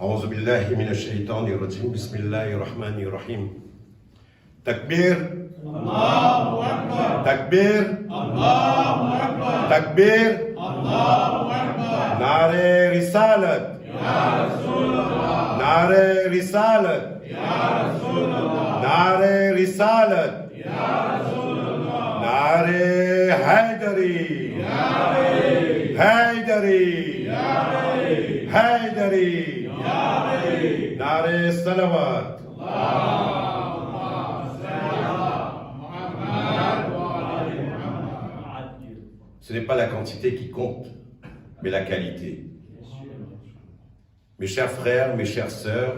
أعوذ بالله من الشيطان الرجيم بسم الله الرحمن الرحيم تكبير الله أكبر تكبير الله أكبر تكبير الله أكبر نعرة رسالة يا رسول الله نعرة رسالة يا رسول الله نعرة رسالة يا رسول الله نعرة حيدري حيدري حيدري نعرة الصلوات Ce n'est pas la quantité qui compte, mais la qualité. Mes chers frères, mes chères sœurs,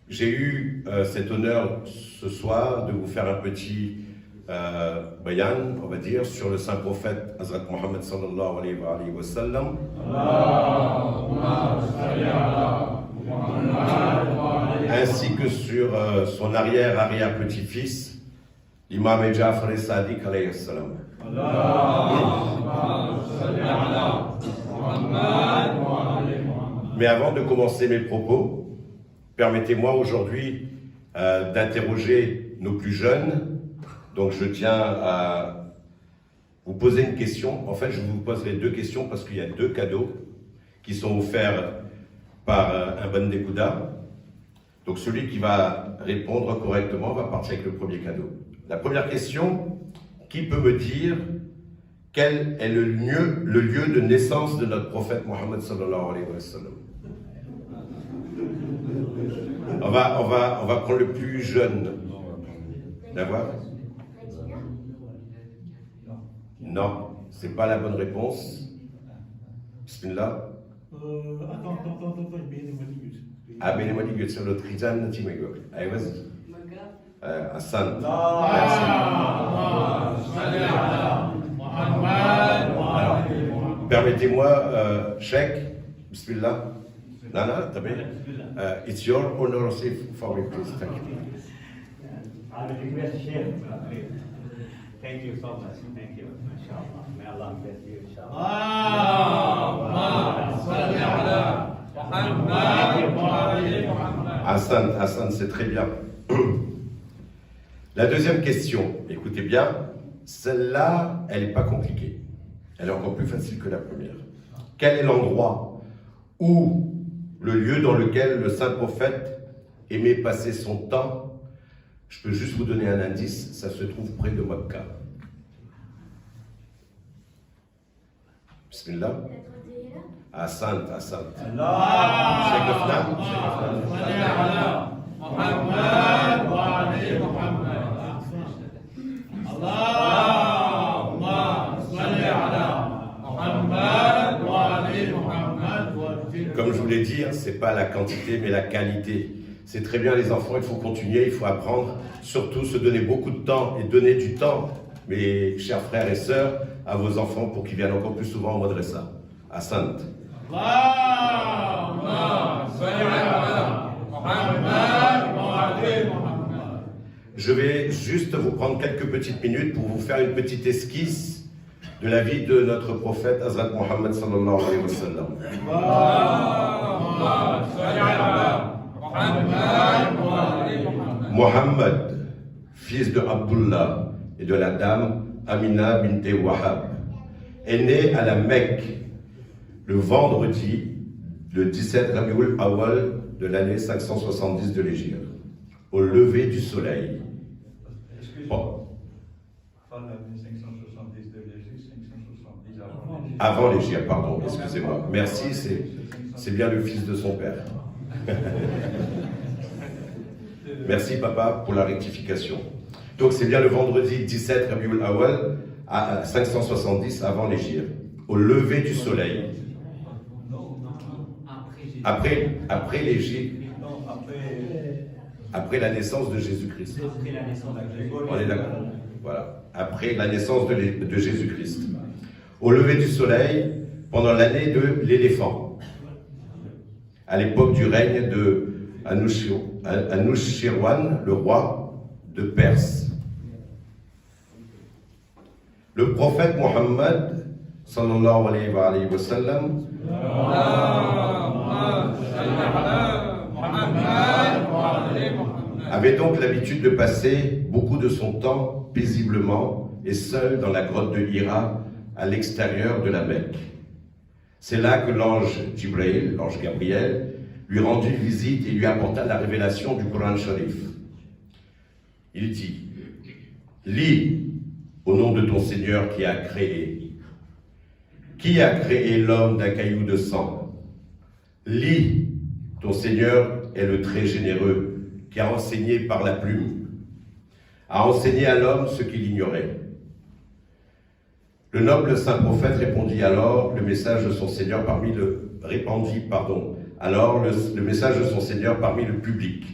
j'ai eu cet honneur ce soir de vous faire un petit bayan, on va dire, sur le saint prophète Hazrat Muhammad sallallahu alayhi wa sallam. Ainsi que sur son arrière-petit-fils, l'imam Ja'far Sadiq alayhi salam. Mais avant de commencer mes propos, permettez-moi aujourd'hui d'interroger nos plus jeunes. Donc je tiens à vous poser une question. En fait, je vous poserai deux questions parce qu'il y a deux cadeaux qui sont offerts par un Ban Dekouda. Donc celui qui va répondre correctement va partir avec le premier cadeau. La première question, qui peut me dire quel est le lieu de naissance de notre prophète Mohammed sallallahu alayhi wa sallam? On va prendre le plus jeune. D'accord? Non, c'est pas la bonne réponse. Bismillah. Attends, Ah, ben, moi, je suis le Trizan, tu m'as dit. Allez, vas-y. Hassan. Permettez-moi, Sheikh, Bismillah. Nana, t'as bien? It's your honor for me, please. Thank you. I request Sheikh. Thank you so much. Thank you. Inshallah. May Allah bless you. Inshallah. Hassan, c'est très bien. La deuxième question, écoutez bien, celle-là, elle n'est pas compliquée. Elle est encore plus facile que la première. Quel est l'endroit ou le lieu dans lequel le saint prophète aimait passer son temps? Je peux juste vous donner un indice, ça se trouve près de Mecca. Bismillah. Hassan. Comme je vous l'ai dit, ce n'est pas la quantité mais la qualité. C'est très bien les enfants, il faut continuer, il faut apprendre, surtout se donner beaucoup de temps et donner du temps, mes chers frères et sœurs, à vos enfants pour qu'ils viennent encore plus souvent au madrasa. Hassan. Je vais juste vous prendre quelques petites minutes pour vous faire une petite esquisse de la vie de notre prophète Hazrat Muhammad sallallahu alayhi wa sallam. Muhammad, fils de Abdullah et de la dame Amina bint Wahab, est né à la Mecque le vendredi, le 17 Rabiul Awal de l'année 570 de l'Hégire, au lever du soleil. Bon. Avant l'Hégire, pardon, excusez-moi. Merci, c'est bien le fils de son père. Merci papa pour la rectification. Donc c'est bien le vendredi 17 Rabiul Awal à 570 avant l'Hégire, au lever du soleil. Après l'Hégire, après la naissance de Jésus-Christ. On est d'accord. Voilà. Après la naissance de Jésus-Christ. Au lever du soleil, pendant l'année de l'éléphant, à l'époque du règne de Anushirwan, le roi de Perse. Le prophète Mohammed, sallallahu alayhi wa sallam, donc l'habitude de passer beaucoup de son temps paisiblement et seul dans la grotte de Hira, à l'extérieur de la Mecque. C'est là que l'ange Jibril, l'ange Gabriel, lui rendit visite et lui apporta la révélation du Coran Sharif. Il dit, « Lis au nom de ton Seigneur qui a créé. Qui a créé l'homme d'un caillou de sang? Lis, ton Seigneur est le très généreux, qui a enseigné par la plume, a enseigné à l'homme ce qu'il ignorait. » Le noble saint prophète répondit alors le message de son Seigneur parmi le message de son Seigneur parmi le public.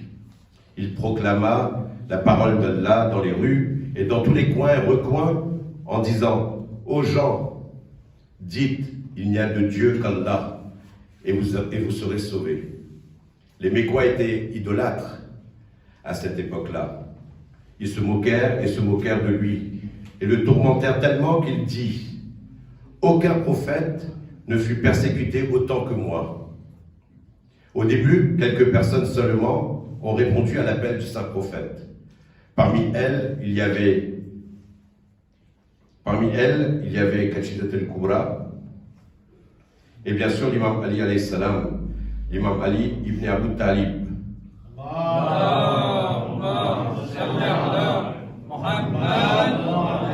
Il proclama la parole d'Allah dans les rues et dans tous les coins et recoins en disant aux gens, dites, il n'y a de Dieu qu'Allah et vous serez sauvés. Les Mécois étaient idolâtres à cette époque-là. Ils se moquèrent de lui et le tourmentèrent tellement qu'il dit, aucun prophète ne fut persécuté autant que moi. Au début, quelques personnes seulement ont répondu à l'appel du saint prophète. Parmi elles, il y avait Kachidat el-Kubra, et bien sûr l'imam Ali alayhi salam, l'imam Ali ibn Abu Talib.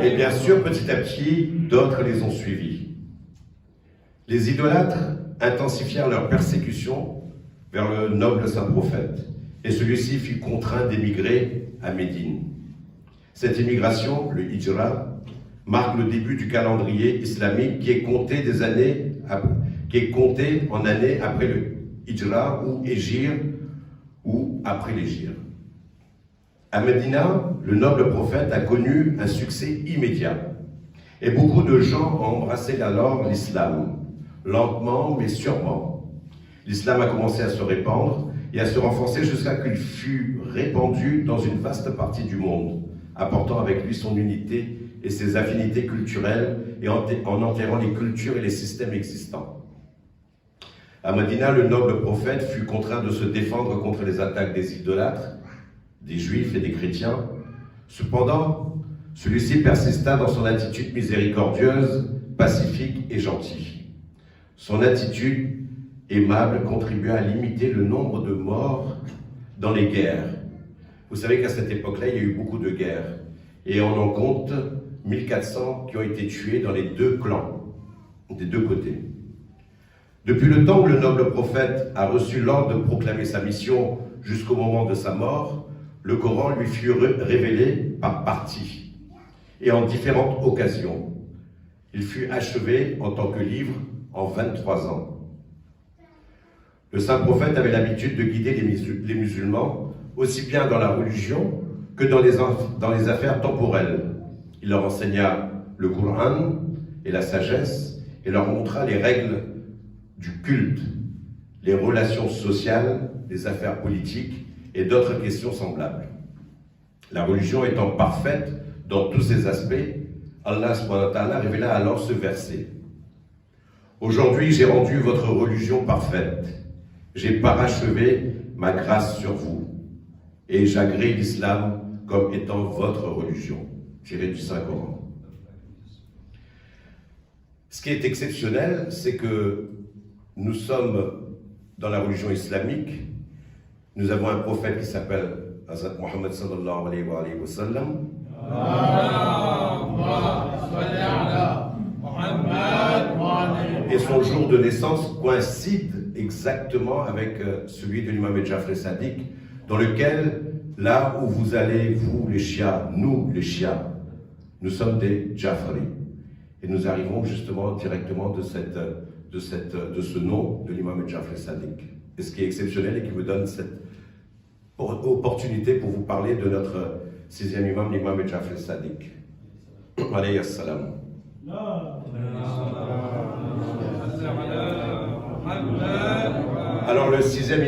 Et bien sûr, petit à petit, d'autres les ont suivis. Les idolâtres intensifièrent leur persécution vers le noble saint prophète, et celui-ci fut contraint d'émigrer à Médine. Cette émigration, le hijra, marque le début du calendrier islamique qui est compté en années après le hijra ou hégire ou après l'hégire. À Médina, le noble prophète a connu un succès immédiat et beaucoup de gens ont embrassé alors l'islam, lentement mais sûrement. L'islam a commencé à se répandre et à se renforcer jusqu'à qu'il fût répandu dans une vaste partie du monde, apportant avec lui son unité et ses affinités culturelles et en enterrant les cultures et les systèmes existants. À Médina, le noble prophète fut contraint de se défendre contre les attaques des idolâtres, des juifs et des chrétiens. Cependant, celui-ci persista dans son attitude miséricordieuse, pacifique et gentille. Son attitude aimable contribua à limiter le nombre de morts dans les guerres. Vous savez qu'à cette époque-là, il y a eu beaucoup de guerres. Et on en compte 1400 qui ont été tués dans les deux clans, des deux côtés. Depuis le temps où le noble prophète a reçu l'ordre de proclamer sa mission jusqu'au moment de sa mort, le Coran lui fut révélé par parties et en différentes occasions. Il fut achevé en tant que livre en 23 ans. Le saint prophète avait l'habitude de guider les musulmans aussi bien dans la religion que dans les affaires temporelles. Il leur enseigna le Coran et la sagesse et leur montra les règles du culte, les relations sociales, les affaires politiques et d'autres questions semblables. La religion étant parfaite dans tous ses aspects, Allah subhanahu wa ta'ala révéla alors ce verset. Aujourd'hui, j'ai rendu votre religion parfaite. J'ai parachevé ma grâce sur vous. Et j'agrée l'islam comme étant votre religion. Tiré du Saint-Coran. Ce qui est exceptionnel, c'est que nous sommes dans la religion islamique. Nous avons un prophète qui s'appelle Hazrat Muhammad sallallahu alayhi wa sallam. Et son jour de naissance coïncide exactement avec celui de l'imam Jafar Sadiq, dans lequel, là où vous allez, vous les Chiites, nous les Chiites, nous sommes des Jafari. Et nous arrivons justement directement de ce nom de l'imam Jafar Sadiq. Et ce qui est exceptionnel et qui me donne cette opportunité pour vous parler de notre sixième imam, l'imam Jafar Sadiq. Alayhi salam. Alors le sixième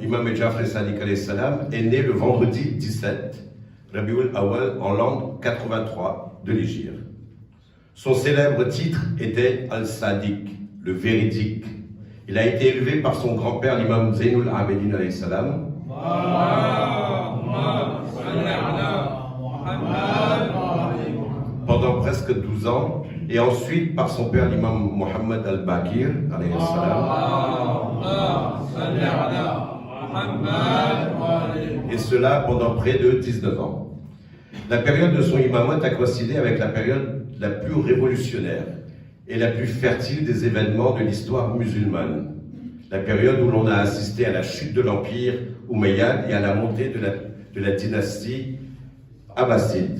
imam Jafar Sadiq alayhi salam, est né le vendredi 17 Rabiul Awal en l'an 83 de l'Hégire. Son célèbre titre était Al-Sadiq, le véridique. Il a été élevé par son grand-père, l'imam Zainul Abidin alayhi salam. pendant presque 12 ans, et ensuite par son père l'imam Mohammed al-Baqir, alayhi salam, et cela pendant près de 19 ans. La période de son imamat a coïncidé avec la période la plus révolutionnaire et la plus fertile des événements de l'histoire musulmane. La période où l'on a assisté à la chute de l'empire omeyyade et à la montée de la dynastie abbasside.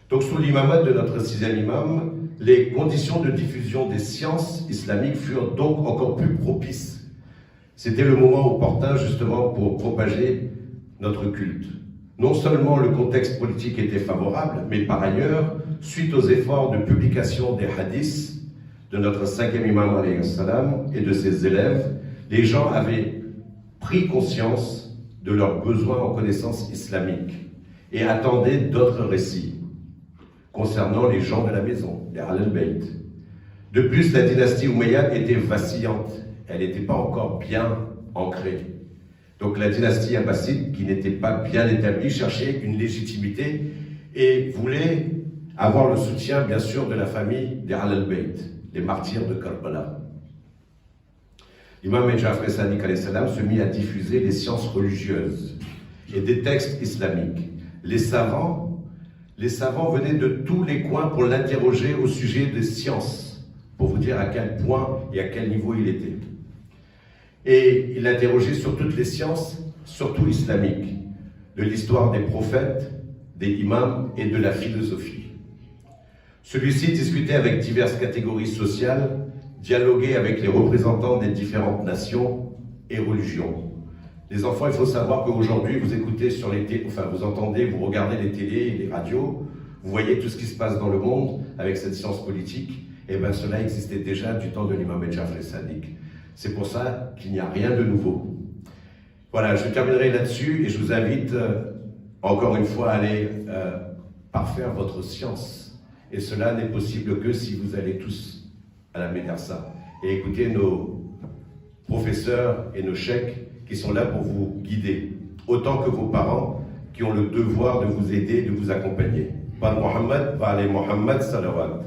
Donc sous l'imamat de notre sixième imam, les conditions de diffusion des sciences islamiques furent donc encore plus propices. C'était le moment opportun justement pour propager notre culte. Non seulement le contexte politique était favorable, mais par ailleurs, suite aux efforts de publication des hadiths de notre cinquième imam alayhi salam et de ses élèves, les gens avaient pris conscience de leurs besoins en connaissances islamiques et attendaient d'autres récits concernant les gens de la maison, les Ahl al-Bayt. De plus, la dynastie omeyyade était vacillante, elle n'était pas encore bien ancrée. Donc la dynastie abbasside, qui n'était pas bien établie, cherchait une légitimité et voulait avoir le soutien, bien sûr, de la famille des Ahl al-Bayt, les martyrs de Karbala. L'imam Ja'far Sadiq alayhi salam se mit à diffuser les sciences religieuses et des textes islamiques. Les savants venaient de tous les coins pour l'interroger au sujet des sciences, pour vous dire à quel point et à quel niveau il était. Et il interrogeait sur toutes les sciences, surtout islamiques, de l'histoire des prophètes, des imams et de la philosophie. Celui-ci discutait avec diverses catégories sociales, dialoguait avec les représentants des différentes nations et religions. Les enfants, il faut savoir qu'aujourd'hui, vous écoutez sur les vous entendez, vous regardez les télés, les radios, vous voyez tout ce qui se passe dans le monde avec cette science politique. Et bien cela existait déjà du temps de l'imam Ja'far Sadiq. C'est pour ça qu'il n'y a rien de nouveau. Voilà, je terminerai là-dessus et je vous invite encore une fois à aller parfaire votre science. Et cela n'est possible que si vous allez tous à la médersa et écoutez nos professeurs et nos cheikhs qui sont là pour vous guider, autant que vos parents qui ont le devoir de vous aider, de vous accompagner. Par Mohammed, par les Mohammed salawat.